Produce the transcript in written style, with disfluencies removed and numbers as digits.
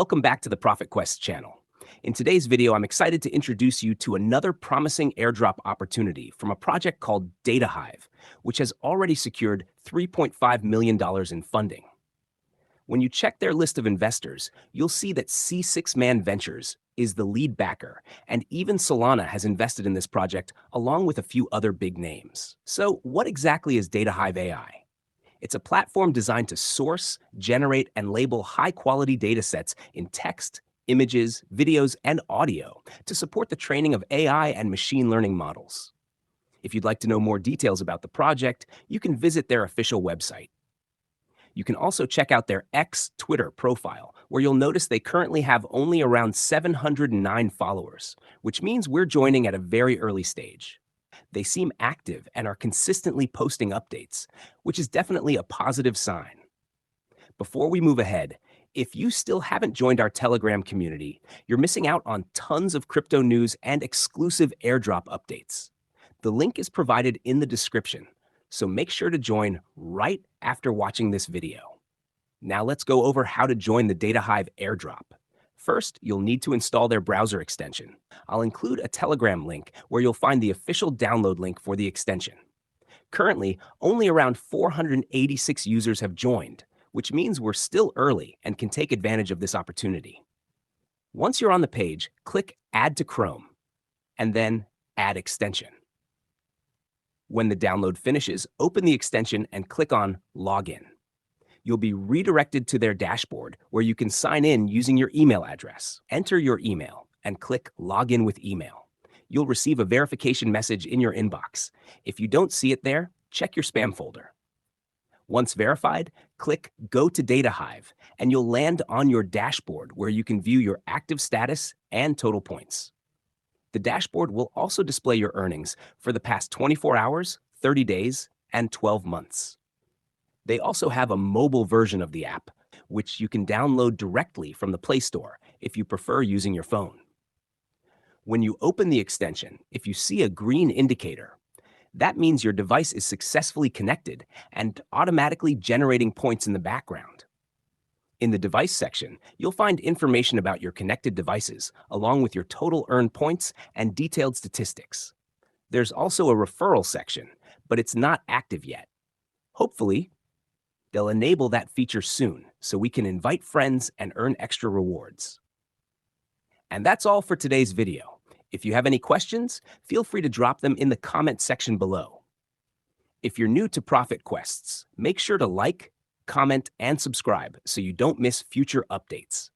Welcome back to the Profit Quest channel. In today's video, I'm excited to introduce you to another promising airdrop opportunity from a project called Datahive, which has already secured $3.5 million in funding. When you check their list of investors, you'll see that C6 Man Ventures is the lead backer, and even Solana has invested in this project along with a few other big names. So what exactly is Datahive AI? It's a platform designed to source, generate, and label high-quality datasets in text, images, videos, and audio to support the training of AI and machine learning models. If you'd like to know more details about the project, you can visit their official website. You can also check out their X Twitter profile, where you'll notice they currently have only around 709 followers, which means we're joining at a very early stage. They seem active and are consistently posting updates, which is definitely a positive sign. Before we move ahead, if you still haven't joined our Telegram community, you're missing out on tons of crypto news and exclusive airdrop updates. The link is provided in the description, so make sure to join right after watching this video. Now let's go over how to join the Datahive airdrop. First, you'll need to install their browser extension. I'll include a Telegram link where you'll find the official download link for the extension. Currently, only around 486 users have joined, which means we're still early and can take advantage of this opportunity. Once you're on the page, click Add to Chrome, and then Add Extension. When the download finishes, open the extension and click on Login. You'll be redirected to their dashboard where you can sign in using your email address. Enter your email and click Login with Email. You'll receive a verification message in your inbox. If you don't see it there, check your spam folder. Once verified, click Go to Datahive, and you'll land on your dashboard where you can view your active status and total points. The dashboard will also display your earnings for the past 24 hours, 30 days, and 12 months. They also have a mobile version of the app, which you can download directly from the Play Store if you prefer using your phone. When you open the extension, if you see a green indicator, that means your device is successfully connected and automatically generating points in the background. In the device section, you'll find information about your connected devices, along with your total earned points and detailed statistics. There's also a referral section, but it's not active yet. Hopefully, they'll enable that feature soon so we can invite friends and earn extra rewards. And that's all for today's video. If you have any questions, feel free to drop them in the comment section below. If you're new to Profit Quests, make sure to like, comment, and subscribe so you don't miss future updates.